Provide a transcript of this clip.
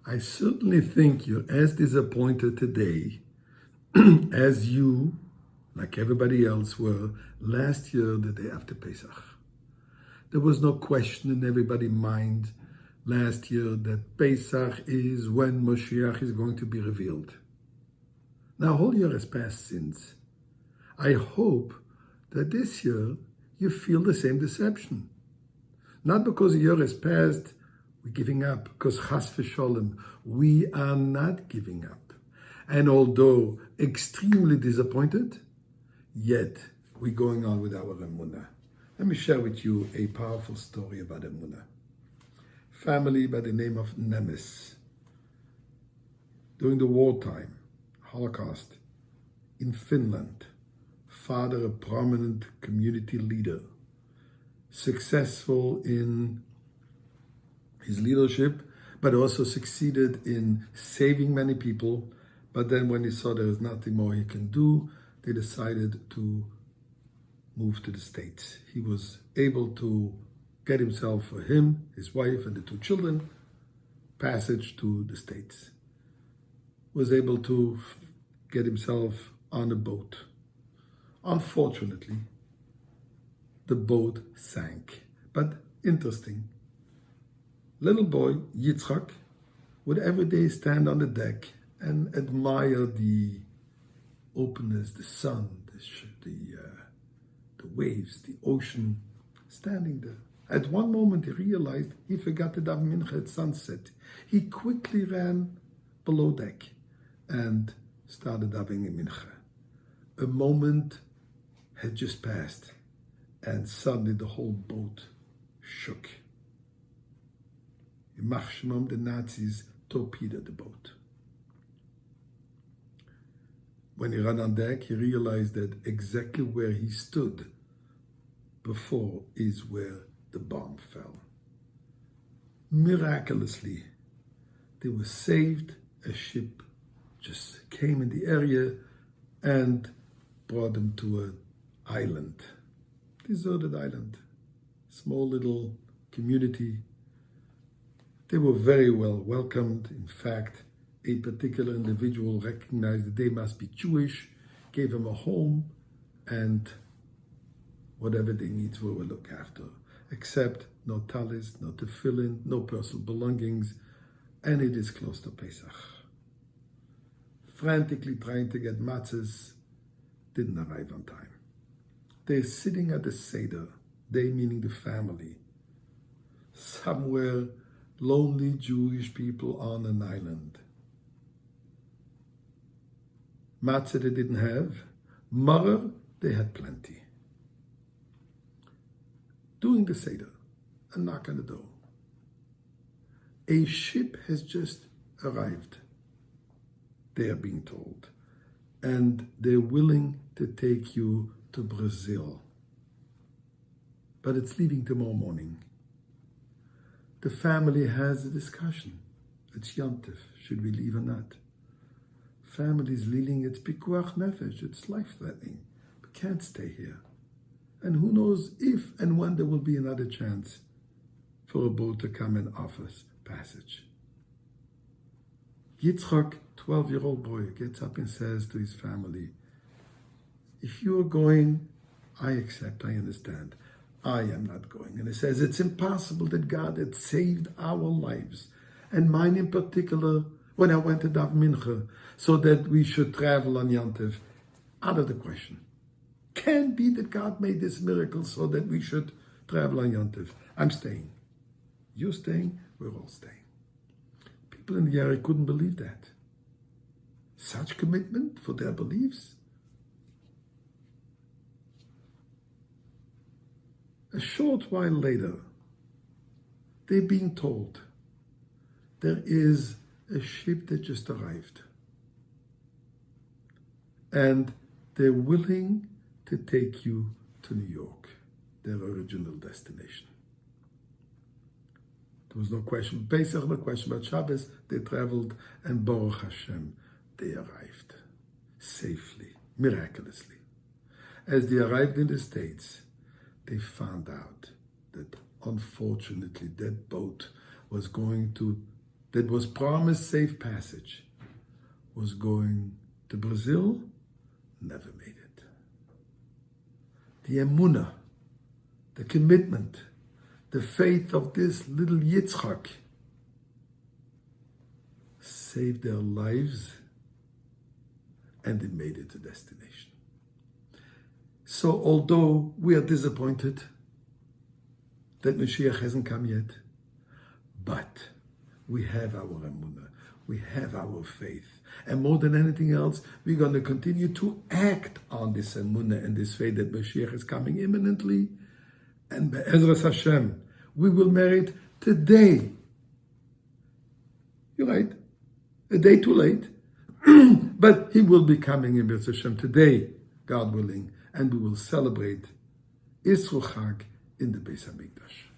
I certainly think you're as disappointed today as you, like everybody else, were last year, the day after Pesach. There was no question in everybody's mind last year that Pesach is when Moshiach is going to be revealed. Now, a whole year has passed since. I hope that this year you feel the same deception. Not because a year has passed, we're giving up, because chas v'sholem, we are not giving up. And although extremely disappointed, yet we're going on with our emunah. Let me share with you a powerful story about emunah. Family by the name of Nemes. During the wartime, Holocaust, in Finland, father a prominent community leader, successful in his leadership, but also succeeded in saving many people. But then when he saw there was nothing more he can do, they decided to move to the States. He was able to get himself, for him, his wife, and the two children, passage to the States. Was able to get himself on a boat. Unfortunately, the boat sank. But interesting, little boy, Yitzchak, would every day stand on the deck and admire the openness, the sun, the waves, the ocean, standing there. At one moment, he realized he forgot to daven mincha at sunset. He quickly ran below deck and started davening mincha. A moment had just passed, and suddenly the whole boat shook. Yimach Shemam, the Nazis torpedoed the boat. When he ran on deck, he realized that exactly where he stood before is where the bomb fell. Miraculously, they were saved. A ship just came in the area and brought them to an island, deserted island, small little community. They were very well welcomed. In fact, a particular individual recognized that they must be Jewish, gave them a home, and whatever their needs were looked after, except no talis, no tefillin, no personal belongings, and it is close to Pesach. Frantically trying to get matzahs, didn't arrive on time. They're sitting at the Seder, they meaning the family, somewhere lonely Jewish people on an island. Matzah they didn't have, maror they had plenty. Doing the Seder, a knock on the door. A ship has just arrived, they are being told, and they're willing to take you to Brazil. But it's leaving tomorrow morning. The family has a discussion. It's Yom Tov, should we leave or not? Family's leading, it's pikuach nefesh, it's life-threatening. We can't stay here. And who knows if and when there will be another chance for a boat to come and offer us passage. Yitzchak, 12-year-old boy, gets up and says to his family, if you are going, I accept, I understand. I am not going. And he says, it's impossible that God had saved our lives, and mine in particular, when I went to daven mincha, so that we should travel on Yom Tov. Out of the question. Can't be that God made this miracle so that we should travel on Yom Tov. I'm staying. You're staying, we're all staying. People in the area couldn't believe that. Such commitment for their beliefs. A short while later, they're being told there is a ship that just arrived. And they're willing to take you to New York, their original destination. There was no question about Pesach, no question about Shabbos. They traveled, and Baruch Hashem, they arrived safely, miraculously. As they arrived in the States, they found out that unfortunately that boat was going to that was promised safe passage was going to Brazil, never made it. The emunah, the commitment, the faith of this little Yitzchak saved their lives, and they made it to destination. So although we are disappointed that Mashiach hasn't come yet, but we have our emunah, we have our faith. And more than anything else, we're going to continue to act on this emunah and this faith that Mashiach is coming imminently. And Be'ezras Hashem, we will merit today. You're right, a day too late. But he will be coming in Be'ezras Hashem today, God willing, and we will celebrate Isru Chag in the Beis HaMikdash.